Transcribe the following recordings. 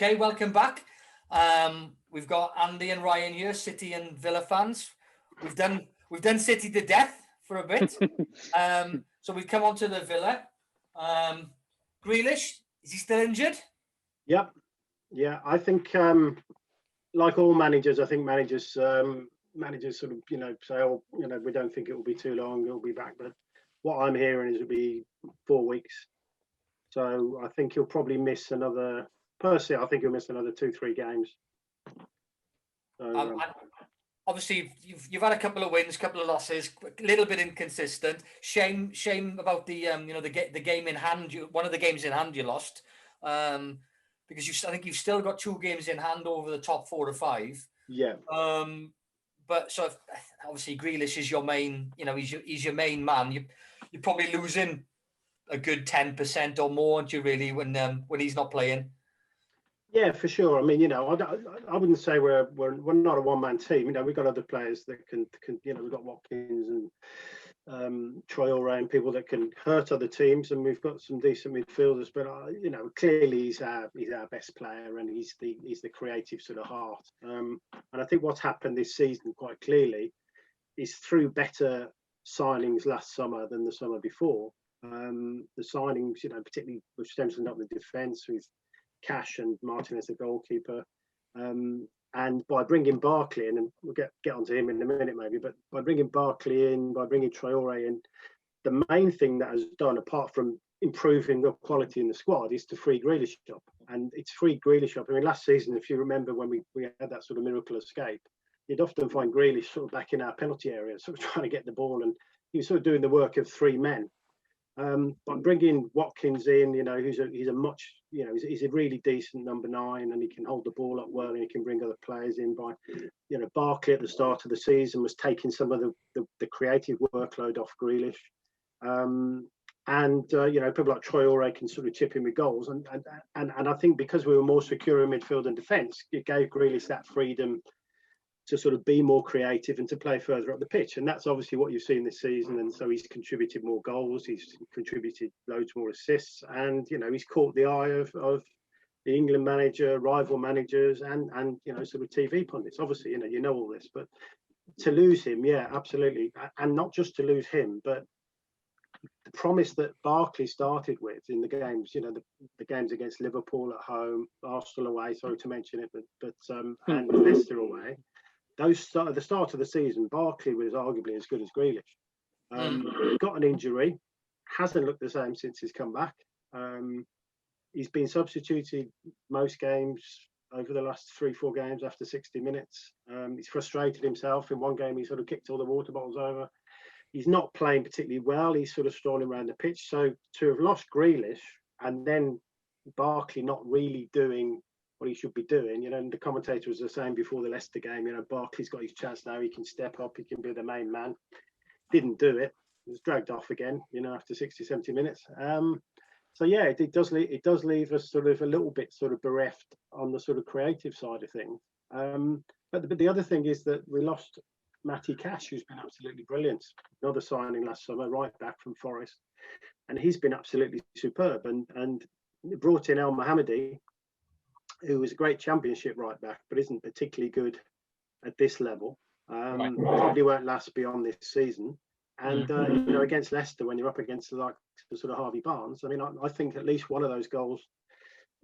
Okay, welcome back. We've got Andy and Ryan here, City and Villa fans. We've done City to death for a bit. So we've come on to the Villa. Grealish, is he still injured? Yep. Yeah, I think like all managers, I think managers sort of, say, oh, we don't think it will be too long, it'll be back. But what I'm hearing is it'll be 4 weeks. So I think he'll probably miss another. Personally, I think he'll miss another 2-3 games. So, obviously, you've had a couple of wins, couple of losses, a little bit inconsistent. Shame about the the game in hand. One of the games in hand you lost, because I think you've still got 2 games in hand over the top 4 or 5. Yeah. But so obviously Grealish is your main. He's your main man. You're probably losing a good 10% or more, aren't you? Really, when he's not playing. Yeah, for sure. I mean, I wouldn't say we're not a one-man team. We've got other players that can we've got Watkins and Traore and people that can hurt other teams, and we've got some decent midfielders. But clearly he's our best player, and he's the creative sort of heart. And I think what's happened this season quite clearly is through better signings last summer than the summer before. The signings, particularly with strengthening up the defence with Cash and Martin as the goalkeeper, and by bringing Barkley in, and we'll get onto him in a minute maybe, but by bringing Barkley in, by bringing Traore in, the main thing that has done, apart from improving the quality in the squad, is to free Grealish up. And it's free Grealish up. I mean, last season, if you remember when we had that sort of miracle escape, you'd often find Grealish sort of back in our penalty area, sort of trying to get the ball, and he was sort of doing the work of 3 men. But bringing Watkins in, he's a really decent number 9, and he can hold the ball up well, and he can bring other players in. By, Barkley at the start of the season was taking some of the creative workload off Grealish, and people like Traore can sort of chip in with goals, and I think because we were more secure in midfield and defence, it gave Grealish that freedom to sort of be more creative and to play further up the pitch. And that's obviously what you've seen this season. And so he's contributed more goals, he's contributed loads more assists, and he's caught the eye of the England manager, rival managers, and sort of TV pundits. Obviously, you know all this, but to lose him, yeah, absolutely. And not just to lose him, but the promise that Barkley started with in the games, the games against Liverpool at home, Arsenal away, sorry to mention it, but and Leicester away. The start of the season, Barkley was arguably as good as Grealish. Got an injury, hasn't looked the same since he's come back. He's been substituted most games over the last 3-4 games after 60 minutes. He's frustrated himself. In one game, he sort of kicked all the water bottles over. He's not playing particularly well. He's sort of strolling around the pitch. So to have lost Grealish and then Barkley not really doing what he should be doing, and the commentator was the same before the Leicester game, Barkley's got his chance now, he can step up, he can be the main man. Didn't do it. It was dragged off again, after 60-70 minutes. So yeah, it does leave us sort of a little bit sort of bereft on the sort of creative side of things. But the other thing is that we lost Matty Cash, who's been absolutely brilliant. Another signing last summer, right back from Forest, and he's been absolutely superb. And brought in El Mohammadi, who was a great Championship right back, but isn't particularly good at this level. Probably won't last beyond this season. And against Leicester, when you're up against the sort of Harvey Barnes, I mean, I think at least one of those goals,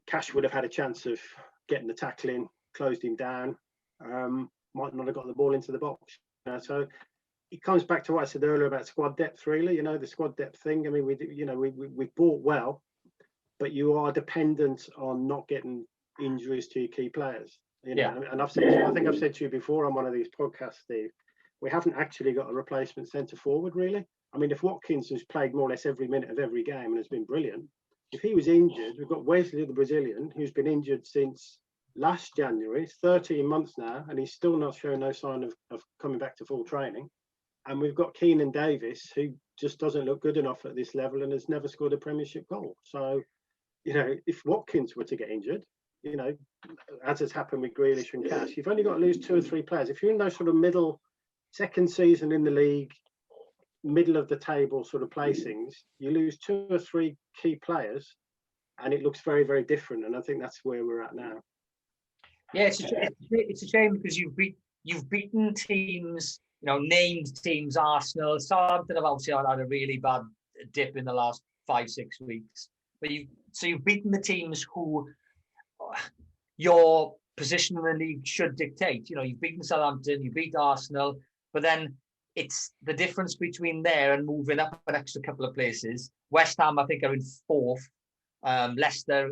Cash would have had a chance of getting the tackle in, closed him down, might not have got the ball into the box. So it comes back to what I said earlier about squad depth. Really, the squad depth thing. I mean, we bought well, but you are dependent on not getting injuries to your key players. And I think I've said to you before on one of these podcasts, Steve, we haven't actually got a replacement centre forward, really. I mean, if Watkins has played more or less every minute of every game and has been brilliant, if he was injured, we've got Wesley, the Brazilian, who's been injured since last January, 13 months now, and he's still not showing no sign of coming back to full training. And we've got Coyne Davis, who just doesn't look good enough at this level and has never scored a Premiership goal. So, if Watkins were to get injured, as has happened with Grealish and Cash, you've only got to lose 2 or 3 players. If you're in those sort of second season in the league, middle of the table sort of placings, you lose 2 or 3 key players, and it looks very, very different. And I think that's where we're at now. Yeah, it's a shame because you've beaten teams, named teams. Arsenal, Southampton have obviously had a really bad dip in the last 5-6 weeks. But you've beaten the teams who your position in the league should dictate. You've beaten Southampton, you beat Arsenal, but then it's the difference between there and moving up an extra couple of places. West Ham, I think, are in 4th. Leicester,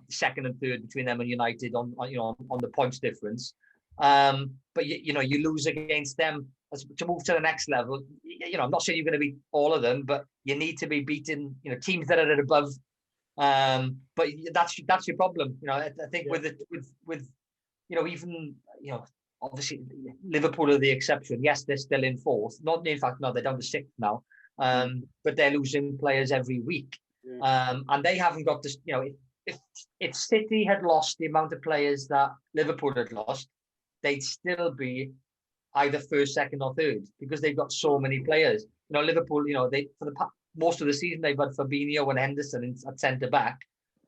second and third between them and United on the points difference. But you lose against them to move to the next level. I'm not saying you're going to beat all of them, but you need to be beating teams that are above. But that's your problem. I think with even obviously Liverpool are the exception. Yes, they're still in 4th. Not in fact, no, they're down to 6th now. But they're losing players every week. And they haven't got this. If City had lost the amount of players that Liverpool had lost, they'd still be either 1st, 2nd, or 3rd because they've got so many players. Liverpool, they for the most of the season they've had Fabinho and Henderson at centre back,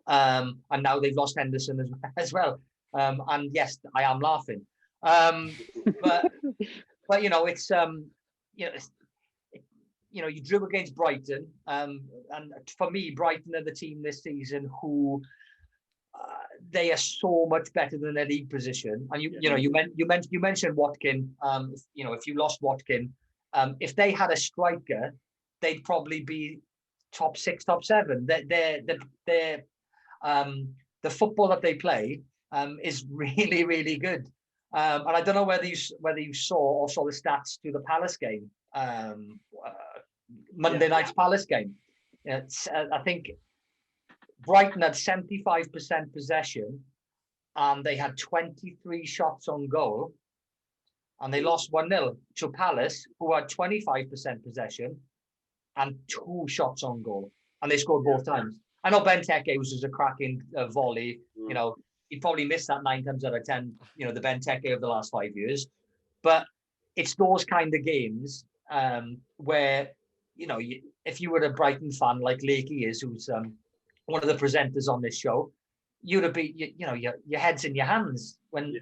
and now they've lost Henderson as well. And yes, I am laughing. But it's you drew against Brighton, and for me, Brighton are the team this season who they are so much better than their league position. And you mentioned Watkin. If you lost Watkin, if they had a striker, they'd probably be top 6, top 7. The football that they play is really, really good. And I don't know whether you saw the stats to the Palace game. Monday night's Palace game. I think Brighton had 75% possession and they had 23 shots on goal and they lost 1-0 to Palace, who had 25% possession and 2 shots on goal, and they scored both times. I know Benteke was just a cracking volley. He probably missed that 9 times out of 10, the Benteke of the last 5 years. But it's those kind of games where, if you were a Brighton fan like Lakey is, who's one of the presenters on this show, you'd have been, your head's in your hands when,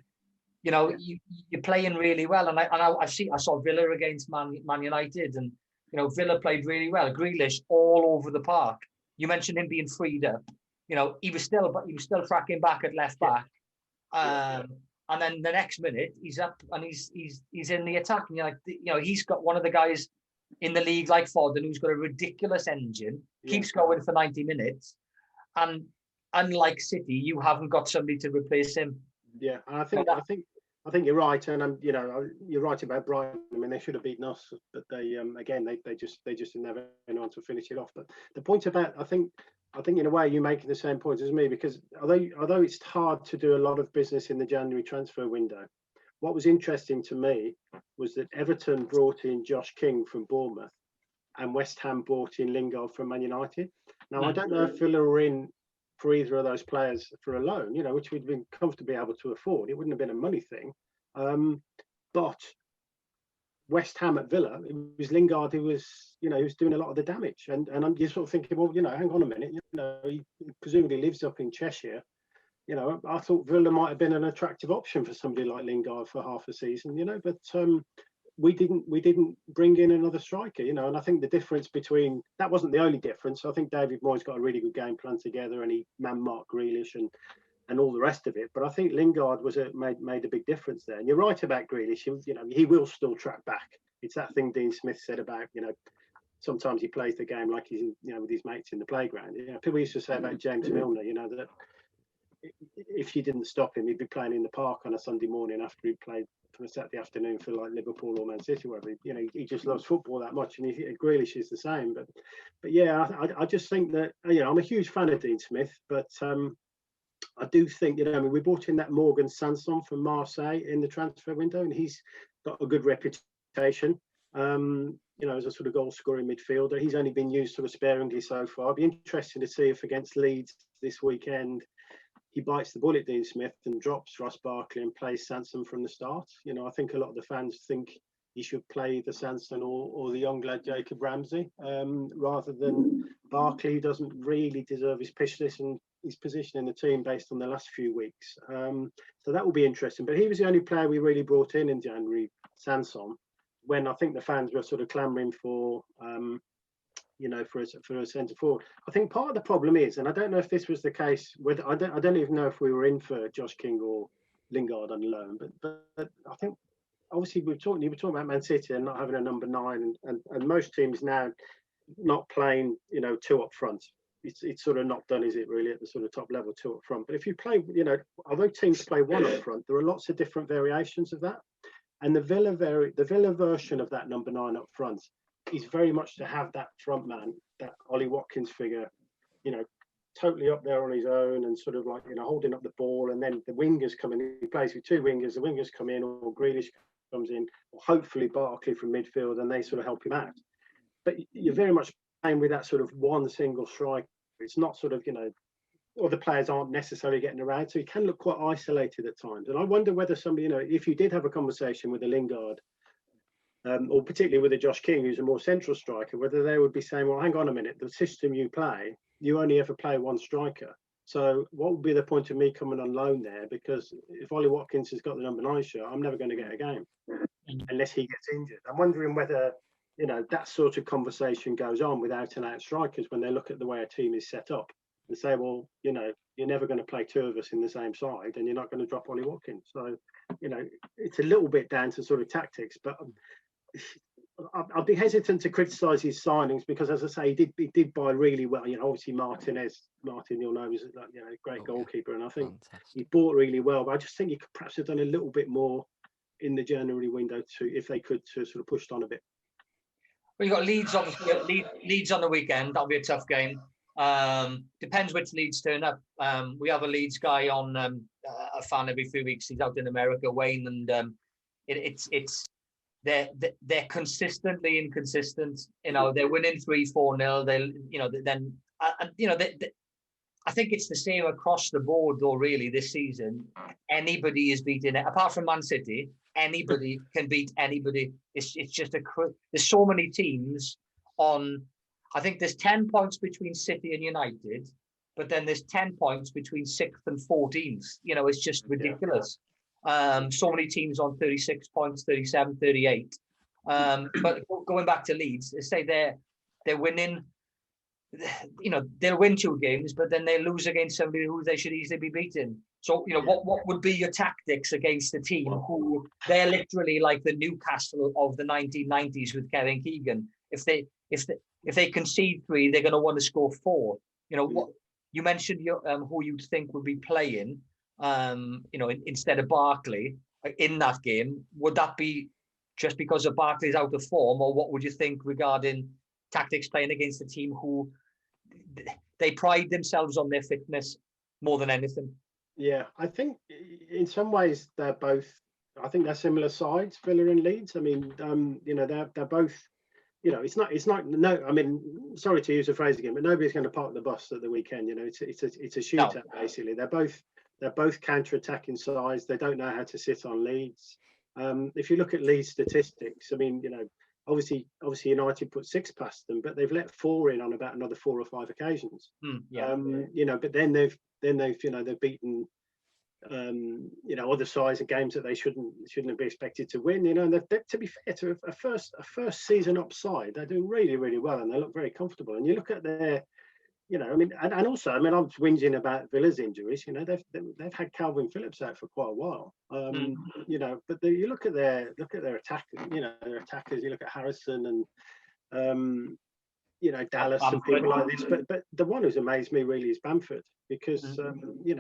you're playing really well. And I saw Villa against Man United, and Villa played really well. Grealish all over the park. You mentioned him being freed up. He was still tracking back at left back. And then the next minute he's up and he's in the attack. And you're like, he's got one of the guys in the league like Foden who's got a ridiculous engine, keeps going for 90 minutes. And unlike City, you haven't got somebody to replace him. Yeah, and I think you're right, and you're right about Brighton. I mean, they should have beaten us, but they just never know to finish it off. But the point about I think in a way you're making the same point as me, because although it's hard to do a lot of business in the January transfer window, what was interesting to me was that Everton brought in Josh King from Bournemouth, and West Ham brought in Lingard from Man United. Now I don't know if Villa were in for either of those players for a loan, which we'd been comfortably able to afford. It wouldn't have been a money thing. But West Ham at Villa, it was Lingard who was, he was doing a lot of the damage. And I'm just sort of thinking, well, hang on a minute, he presumably lives up in Cheshire. I thought Villa might have been an attractive option for somebody like Lingard for half a season, but we didn't bring in another striker, and I think the difference between that wasn't the only difference. I think David Moyes got a really good game plan together, and he man-marked Grealish and all the rest of it. But I think Lingard made a big difference there. And you're right about Grealish. He will still track back. It's that thing Dean Smith said about sometimes he plays the game like he's with his mates in the playground. People used to say about James Milner, that if you didn't stop him, he'd be playing in the park on a Sunday morning after he played for a Saturday afternoon for like Liverpool or Man City, wherever. He just loves football that much, and Grealish is the same. But yeah, I just think that I'm a huge fan of Dean Smith, but I do think we brought in that Morgan Sanson from Marseille in the transfer window, and he's got a good reputation. As a sort of goal scoring midfielder. He's only been used sort of sparingly so far. It'd be interesting to see if against Leeds this weekend he bites the bullet, Dean Smith, and drops Ross Barkley and plays Sanson from the start. I think a lot of the fans think he should play either Sanson or the young lad Jacob Ramsey, rather than Barkley, who doesn't really deserve his position in the team based on the last few weeks. So that will be interesting. But he was the only player we really brought in January, Sanson, when I think the fans were sort of clamouring for, for a centre forward. I think part of the problem is, and I don't know if this was the case, whether I don't even know if we were in for Josh King or Lingard on loan, but I think obviously you were talking about Man City and not having a number 9, and most teams now not playing, two up front. It's sort of not done, is it really, at the sort of top level, two up front? But if you play, although teams play one up front, there are lots of different variations of that. And the Villa version of that number 9 up front is very much to have that front man, that Ollie Watkins figure, totally up there on his own and sort of like, holding up the ball, and then the wingers come in. He plays with 2 wingers. The wingers come in, or Grealish comes in, or hopefully Barkley from midfield, and they sort of help him out. But you're very much playing with that sort of one single striker. It's not sort of, other players aren't necessarily getting around, so he can look quite isolated at times. And I wonder whether somebody, if you did have a conversation with a Lingard, or particularly with a Josh King, who's a more central striker, whether they would be saying, well, hang on a minute, the system you play, you only ever play one striker. So what would be the point of me coming on loan there? Because if Ollie Watkins has got the number 9 shirt, I'm never going to get a game unless he gets injured. I'm wondering whether, that sort of conversation goes on with out-and-out strikers when they look at the way a team is set up and say, well, you're never going to play 2 of us in the same side, and you're not going to drop Ollie Watkins. So, it's a little bit down to sort of tactics, but I'll be hesitant to criticise his signings because, as I say, he did buy really well. Obviously Martin, you'll know, is a great goalkeeper, and I think he bought really well. But I just think he could perhaps have done a little bit more in the January window if they could, to sort of pushed on a bit. Well, you've got Leeds, obviously. Leeds on the weekend. That'll be a tough game. Depends which Leeds turn up. We have a Leeds guy on, a fan every few weeks. He's out in America, Wayne, and they're consistently inconsistent. They're winning 3-4-0. I think it's the same across the board, though. Really, this season, anybody is beating it. Apart from Man City, anybody can beat anybody. It's just there's so many teams on. I think there's 10 points between City and United, but then there's 10 points between 6th and 14th. It's just ridiculous. So many teams on 36 points, 37, 38. But going back to Leeds, they say they're winning. They'll win 2 games, but then they lose against somebody who they should easily be beating. So, what would be your tactics against a team who they're literally like the Newcastle of the 1990s with Kevin Keegan? If they concede 3, they're going to want to score 4. What you mentioned, who you think would be playing, instead of Barkley in that game. Would that be just because of Barkley's out of form, or what would you think regarding tactics playing against a team who they pride themselves on their fitness more than anything? Yeah, I think in some ways they're both. I think they're similar sides, Villa and Leeds. I mean, they're both. It's not. No, I mean, sorry to use the phrase again, but nobody's going to park the bus at the weekend. It's a shootout, no. Basically. They're both counter-attacking sides. They don't know how to sit on leads. If you look at Leeds statistics, I mean, obviously United put 6 past them, but they've let 4 in on about another 4 or 5 occasions. But then they've beaten other sides of games that they shouldn't be expected to win. And to be fair, to a first season upside, they're doing really, really well, and they look very comfortable. And you look at their, and also, I mean, I'm whinging about Villa's injuries. They've had Calvin Phillips out for quite a while. But you look at their attackers. Their attackers. You look at Harrison and Dallas Bamford. And people like this. But the one who's amazed me really is Bamford, because I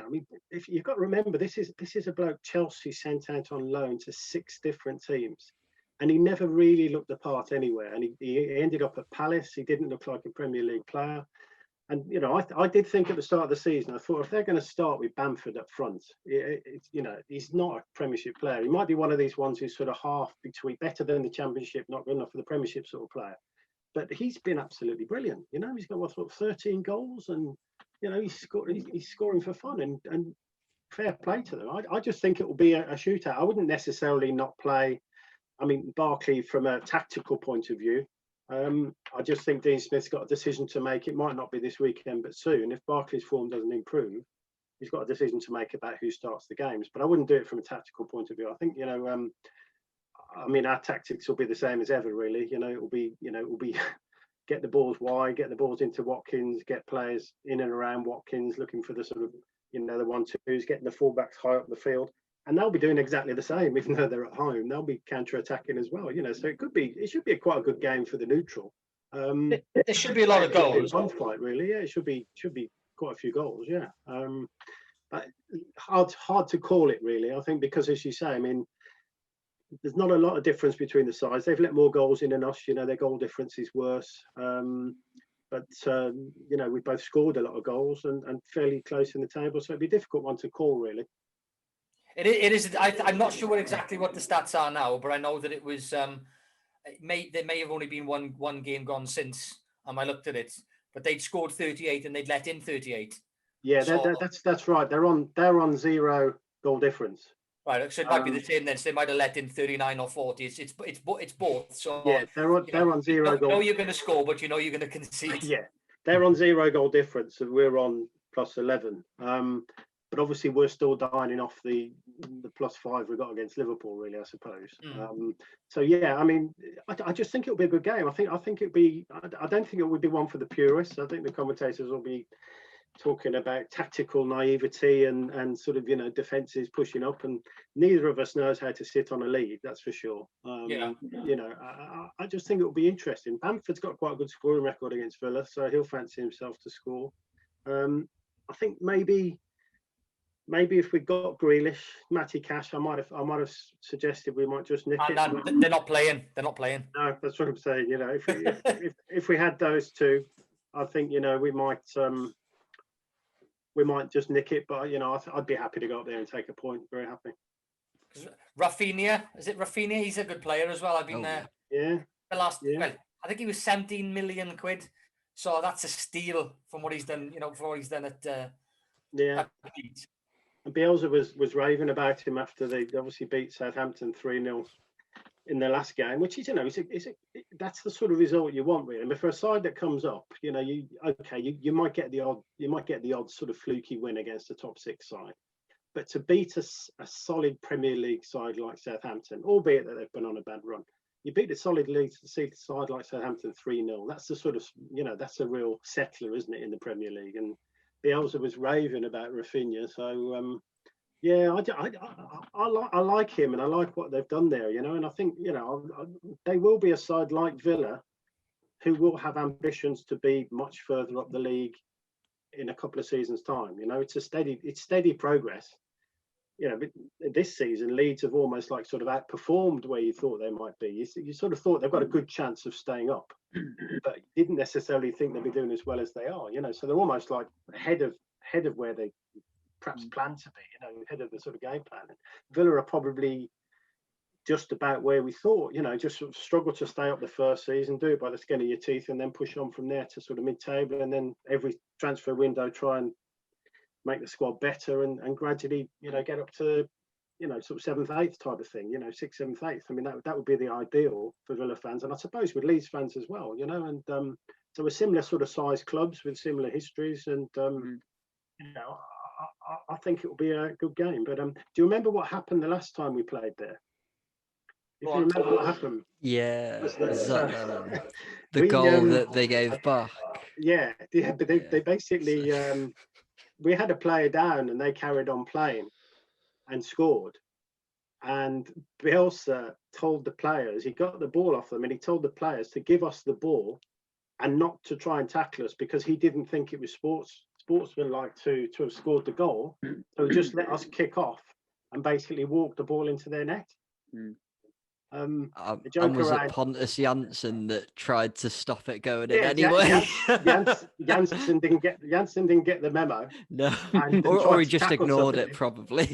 mean, if you've got to remember, this is a bloke Chelsea sent out on loan to 6 different teams, and he never really looked the part anywhere. And he ended up at Palace. He didn't look like a Premier League player. And I did think at the start of the season, I thought if they're going to start with Bamford up front, he's not a Premiership player. He might be one of these ones who's sort of half between, better than the Championship, not good enough for the Premiership sort of player. But he's been absolutely brilliant. He's got 13 goals, and he's scoring for fun, and fair play to them. I just think it will be a shootout. I wouldn't necessarily not play I mean, Barkley, from a tactical point of view, I just think Dean Smith's got a decision to make. It might not be this weekend, but soon. If Barkley's form doesn't improve, he's got a decision to make about who starts the games. But I wouldn't do it from a tactical point of view. I think, I mean, our tactics will be the same as ever, really. It will be get the balls wide, get the balls into Watkins, get players in and around Watkins, looking for the sort of, the 1-2s, getting the fullbacks high up the field. And they'll be doing exactly the same, even though they're at home. They'll be counter-attacking as well, So it should be quite a good game for the neutral. There should be a lot of goals. One fight, really. Yeah, it should be quite a few goals. Yeah. But hard to call it, really. I think because, as you say, I mean, there's not a lot of difference between the sides. They've let more goals in than us. Their goal difference is worse. But we both scored a lot of goals and fairly close in the table. So it'd be a difficult one to call, really. It is. I'm not sure exactly what the stats are now, but I know that it was. There may have only been one game gone since. I looked at it, but they'd scored 38 and they'd let in 38. Yeah, so, that's right. They're on 0 goal difference. Right, so it might be the same then. So they might have let in 39 or 40. It's both. So yeah, they're on 0 goal. You know you're going to score, but you're going to concede. Yeah, they're on 0 goal difference, and we're on plus 11. But obviously we're still dining off the +5 we got against Liverpool, really, I suppose. So yeah, I mean, I just think it'll be a good game. I think it'll be. I don't think it would be one for the purists. I think the commentators will be talking about tactical naivety and sort of defenses pushing up, and neither of us knows how to sit on a lead, that's for sure. I just think it will be interesting. Bamford's got quite a good scoring record against Villa, so he'll fancy himself to score. I think maybe if we got Grealish, Matty Cash, I might have suggested we might just nick it. They're not playing. No, that's what I'm saying. If we had those two, I think we might just nick it. But I'd be happy to go up there and take a point. Very happy. Rafinha, is it Rafinha? He's a good player as well. I've been there. Yeah. Well, I think he was 17 million quid. So that's a steal from what he's done. For what he's done at. Yeah. And Bielsa was raving about him after they obviously beat Southampton 3-0 in their last game, which is that's the sort of result you want, really. I mean, for a side that comes up, you might get the odd sort of fluky win against a top 6 side, but to beat a solid Premier League side like Southampton, albeit that they've been on a bad run, you beat a solid league side like Southampton 3-0. That's the sort of that's a real settler, isn't it, in the Premier League? And Bielsa was raving about Rafinha, so yeah, I like him, and I like what they've done there, and I think they will be a side like Villa who will have ambitions to be much further up the league in a couple of seasons' time. It's steady progress. But this season, Leeds have almost sort of outperformed where you thought they might be. You sort of thought they've got a good chance of staying up, but you didn't necessarily think they'd be doing as well as they are. So they're almost like ahead of where they perhaps plan to be. Ahead of the sort of game plan. And Villa are probably just about where we thought. Just sort of struggle to stay up the first season, do it by the skin of your teeth, and then push on from there to sort of mid-table, and then every transfer window try and make the squad better and gradually, get up to, sort of 7th, 8th type of thing, 6th, 7th, 8th. I mean, that would be the ideal for Villa fans, and I suppose with Leeds fans as well, and so we're similar sort of size clubs with similar histories, and I think it will be a good game. But do you remember what happened the last time we played there? If you remember what happened, the goal that they gave back. Yeah, but they basically. We had a player down and they carried on playing and scored. And Bielsa told the players, he got the ball off them and he told the players to give us the ball and not to try and tackle us, because he didn't think it was sportsmanlike to have scored the goal. So he just let us kick off and basically walk the ball into their net. And was it Pontus Jansson that tried to stop it going in anyway? Janssen didn't get the memo. No, or he just ignored it, probably.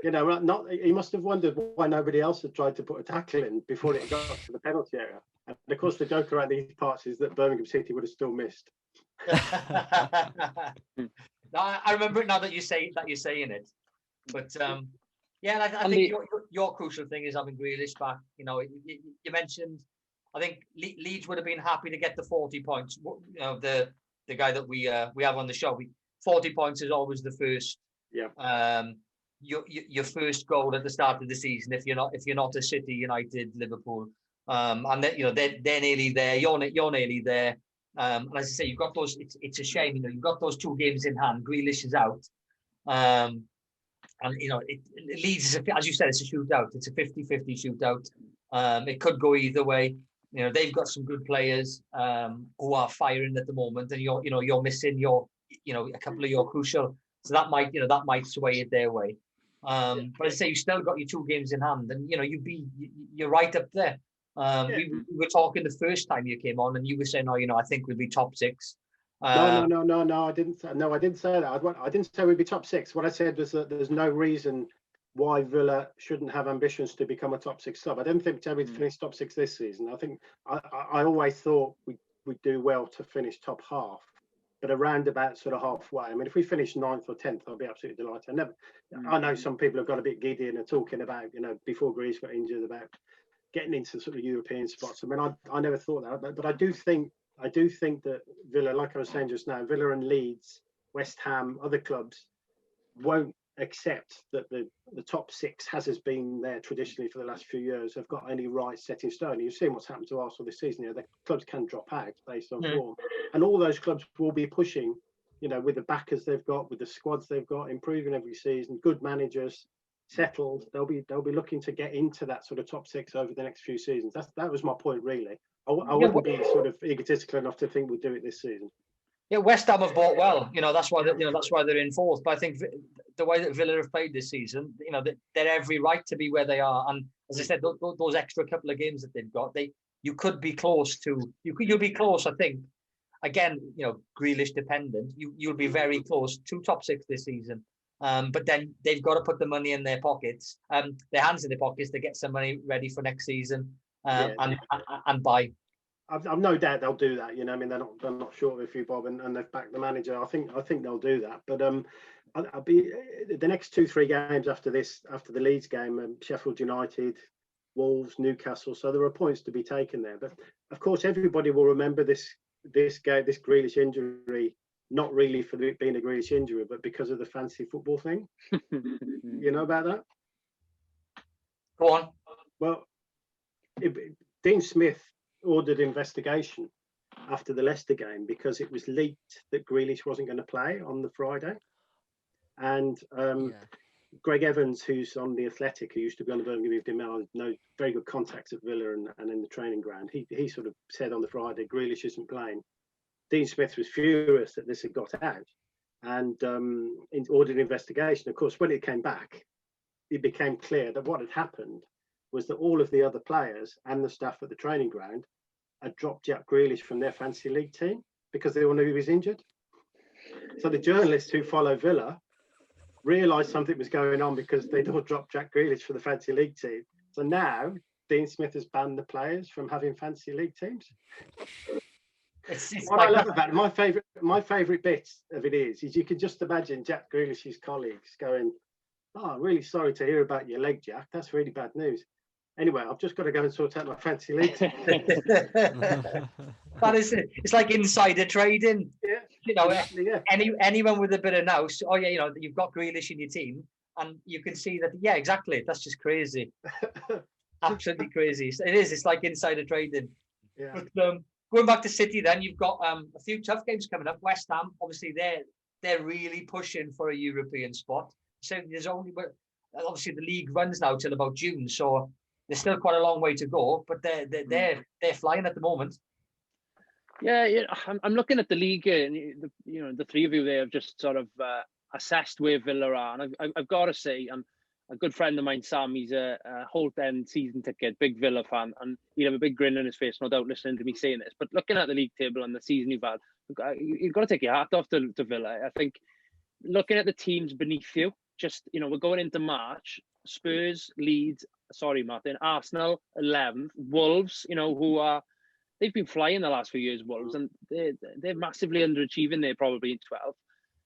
He must have wondered why nobody else had tried to put a tackle in before it got to the penalty area. And of course, the joke around these parts is that Birmingham City would have still missed. I remember it now that you're saying it, but. Yeah, and I think your crucial thing is having Grealish back. You know, you mentioned, I think Leeds would have been happy to get the 40 points. You know, the guy that we have on the show, 40 points is always the first. Yeah. Your first goal at the start of the season if you're not a City, United, Liverpool, and they're nearly there. You're nearly there. And as I say, you've got those. It's a shame, you've got those 2 games in hand. Grealish is out. And it leads, as you said, it's a shootout. It's a 50-50 shootout. It could go either way. They've got some good players who are firing at the moment, and you're missing a couple of your crucial. So that might sway it their way. But as I say, you still got your 2 games in hand, and you're right up there. We were talking the first time you came on, and you were saying, I think we'll be top 6. No, I didn't say that. I didn't say we'd be top 6. What I said was that there's no reason why Villa shouldn't have ambitions to become a top 6 club. I don't think we'd finish top 6 this season. I think I always thought we'd do well to finish top half, but around about sort of halfway. I mean, if we finish 9th or 10th, I'll be absolutely delighted. I know some people have got a bit giddy and are talking about, before Greece got injured, about getting into sort of European spots. I mean, I never thought that, but I do think that Villa, like I was saying just now, Villa and Leeds, West Ham, other clubs won't accept that the top 6 has been there traditionally for the last few years, have got any right set in stone. You've seen what's happened to Arsenal this season. The clubs can drop out based on form, and all those clubs will be pushing, with the backers they've got, with the squads they've got, improving every season, good managers, settled. They'll be looking to get into that sort of top 6 over the next few seasons. That was my point, really. I wouldn't be sort of egotistical enough to think we'll do it this season. Yeah, West Ham have bought well. That's why they're in 4th. But I think the way that Villa have played this season, they're every right to be where they are. And as I said, those extra couple of games that they've got, you could be close to. You'll be close. I think. Again, Grealish dependent. You'll be very close to top 6 this season. But then they've got to put the money in their pockets, their hands in their pockets, to get some money ready for next season, and buy. I've no doubt they'll do that. I mean, they're not short of a few bob, and they've backed the manager. I think they'll do that. But I'll be the next 2-3 games after this, after the Leeds game, Sheffield United, Wolves, Newcastle. So there are points to be taken there. But of course, everybody will remember this game, this Grealish injury, not really for it being a Grealish injury, but because of the fancy football thing. You know about that? Go on. Well, Dean Smith ordered investigation after the Leicester game because it was leaked that Grealish wasn't going to play on the Friday. And Greg Evans, who's on The Athletic, who used to be on the Birmingham Evening Mail, knows very good contacts at Villa and in the training ground. He sort of said on the Friday, Grealish isn't playing. Dean Smith was furious that this had got out and ordered an investigation. Of course, when it came back, it became clear that what had happened was that all of the other players and the staff at the training ground had dropped Jack Grealish from their fantasy league team because they all knew he was injured. So the journalists who follow Villa realised something was going on because they'd all dropped Jack Grealish for the fantasy league team. So now Dean Smith has banned the players from having fantasy league teams. What I love about it, my favourite bit of it is you can just imagine Jack Grealish's colleagues going, "Oh, I'm really sorry to hear about your leg, Jack. That's really bad news. Anyway, I've just got to go and sort out my fantasy league." That is it. It's like insider trading. Yeah. Exactly, yeah. Anyone with a bit of nous, you've got Grealish in your team, and you can see that. Yeah, exactly. That's just crazy. Absolutely crazy. It is. It's like insider trading. Yeah. But, going back to City, then you've got a few tough games coming up. West Ham, obviously, they're really pushing for a European spot. So there's obviously the league runs now till about June, so there's still quite a long way to go. But they're flying at the moment. Yeah, I'm looking at the league, and the three of you there have just sort of assessed where Villa are, and I've got to say, a good friend of mine, Sam, he's a Holt End season ticket, big Villa fan, and he'd have a big grin on his face, no doubt, listening to me saying this. But looking at the league table and the season you've had, you've got to take your hat off to Villa. I think looking at the teams beneath you, just, we're going into March, Spurs, Leeds, sorry, Martin, Arsenal, 11th, Wolves, they've been flying the last few years, Wolves, and they're massively underachieving there, probably in 12th.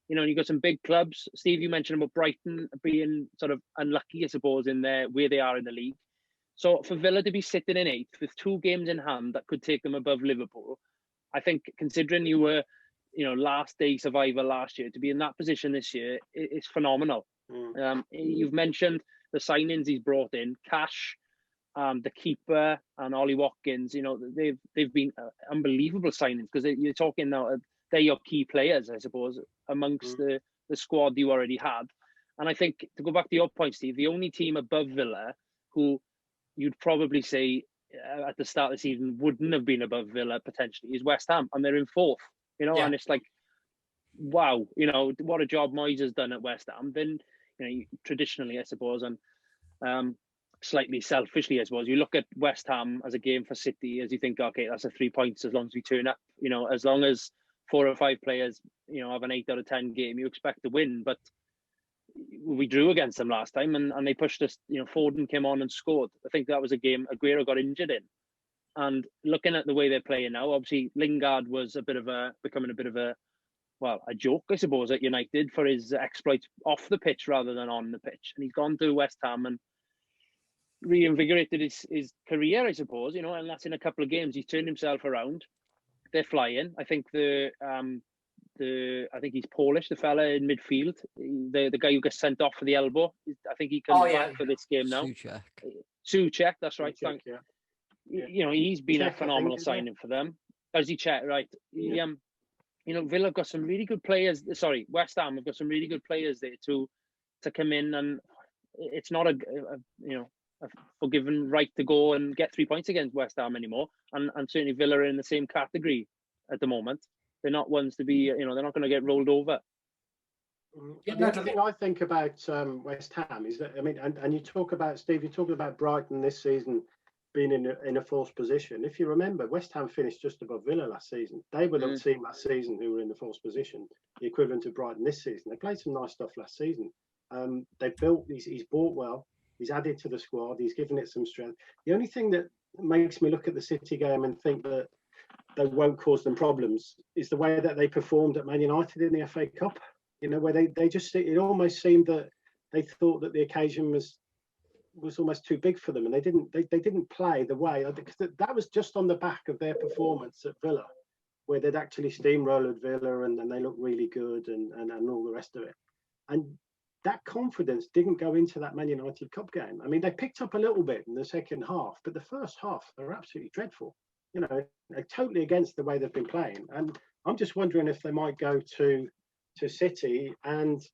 you've got some big clubs. Steve, you mentioned about Brighton being sort of unlucky, I suppose, in where they are in the league. So for Villa to be sitting in 8th with 2 games in hand that could take them above Liverpool, I think considering you were, last day survivor last year, to be in that position this year is phenomenal. You've mentioned the signings he's brought in, Cash, the keeper, and Ollie Watkins. They've been unbelievable signings, because you're talking now, they're your key players, I suppose, amongst the squad you already had. And I think, to go back to your point, Steve, the only team above Villa who you'd probably say at the start of the season wouldn't have been above Villa potentially is West Ham, and they're in 4th. And it's like, wow, what a job Moyes has done at West Ham. Then, traditionally, I suppose, and slightly selfishly, I suppose, you look at West Ham as a game for City, as you think, okay, that's a 3 points as long as we turn up. As long as 4 or 5 players, have an 8 out of 10 game, you expect to win. But we drew against them last time, and they pushed us. Foden came on and scored. I think that was a game Aguero got injured in. And looking at the way they're playing now, obviously Lingard was becoming a bit of a joke, I suppose, at United for his exploits off the pitch rather than on the pitch. And he's gone to West Ham and reinvigorated his career, I suppose, and that's in a couple of games. He's turned himself around. They're flying. I think I think he's Polish, the fella in midfield, the guy who gets sent off for the elbow. I think he comes back for this game now. Souček, that's right. He's been a phenomenal signing for them. As he checked, right? Villa have got some really good players. Sorry, West Ham have got some really good players there to come in, and it's not a forgiven right to go and get 3 points against West Ham anymore. And certainly Villa are in the same category at the moment. They're not ones to be, they're not going to get rolled over. The other thing I think about West Ham is that, and you talk about, Steve, you talk about Brighton this season being in a false position. If you remember, West Ham finished just above Villa last season. They were the team last season who were in the false position, the equivalent of Brighton this season. They played some nice stuff last season. He's bought well. He's added to the squad. He's given it some strength. The only thing that makes me look at the City game and think that they won't cause them problems is the way that they performed at Man United in the FA Cup. Where they just, it almost seemed that they thought that the occasion was almost too big for them, and they didn't play the way, because that was just on the back of their performance at Villa, where they'd actually steamrolled Villa and they looked really good and all the rest of it. And that confidence didn't go into that Man United Cup game. They picked up a little bit in the second half, but the first half, they were absolutely dreadful. They're totally against the way they've been playing. And I'm just wondering if they might go to City and,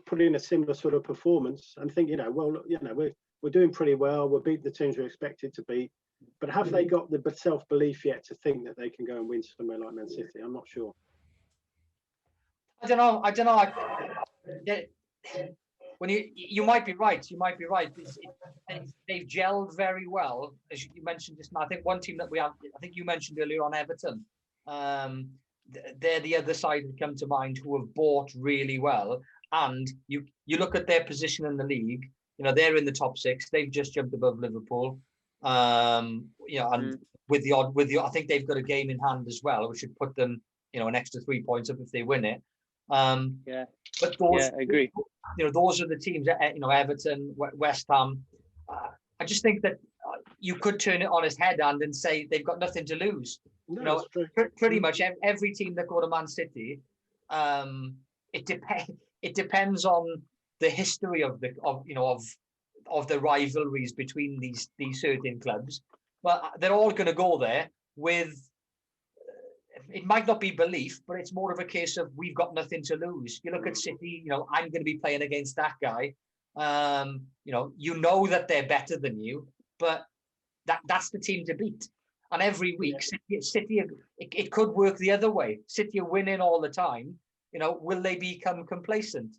put in a similar sort of performance and think, we're doing pretty well. We're beating the teams we're expected to beat. But have they got the self-belief yet to think that they can go and win somewhere like Man City? I'm not sure. I don't know. When you might be right. They've gelled very well, as you mentioned just now. I think one team that I think you mentioned earlier on, Everton. They're the other side that come to mind, who have bought really well. And you look at their position in the league. They're in the top 6. They've just jumped above Liverpool. And with the I think they've got a game in hand as well, which should put them, an extra 3 points up if they win it. But those, I agree. Those are the teams. Everton, West Ham. I just think that you could turn it on its head and say they've got nothing to lose. No, pretty much every team that go to Man City, it depends on the history of the rivalries between these certain clubs. But they're all going to go there with. It might not be belief, but it's more of a case of we've got nothing to lose. You look at City, I'm going to be playing against that guy. That they're better than you, but that's the team to beat. And every week, City, it could work the other way. City are winning all the time. Will they become complacent?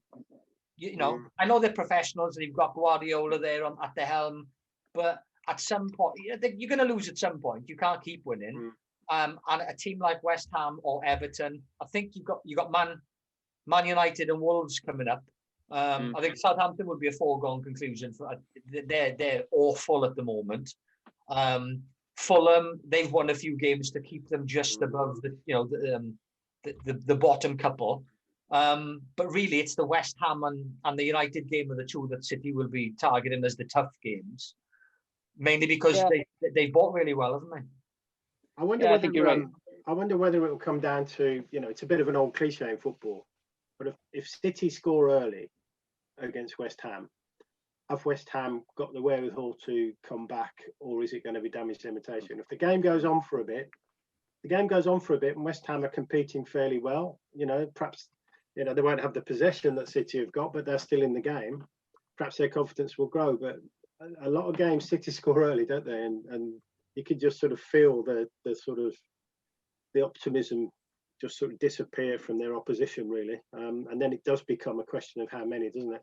I know they're professionals and you've got Guardiola there at the helm, but at some point, you're going to lose at some point. You can't keep winning. And a team like West Ham or Everton, I think you got Man United and Wolves coming up. I think Southampton would be a foregone conclusion. They're awful at the moment. Fulham, they've won a few games to keep them just above the bottom couple. But really, it's the West Ham and the United game are the two that City will be targeting as the tough games, mainly because they bought really well, haven't they? I wonder I think you're right. I wonder whether it will come down to, it's a bit of an old cliche in football, but if City score early against West Ham, have West Ham got the wherewithal to come back, or is it going to be damage limitation? If the game goes on for a bit, and West Ham are competing fairly well, perhaps, they won't have the possession that City have got, but they're still in the game. Perhaps their confidence will grow. But a lot of games City score early, don't they? And you could just sort of feel the optimism just sort of disappear from their opposition, really. And then it does become a question of how many, doesn't it?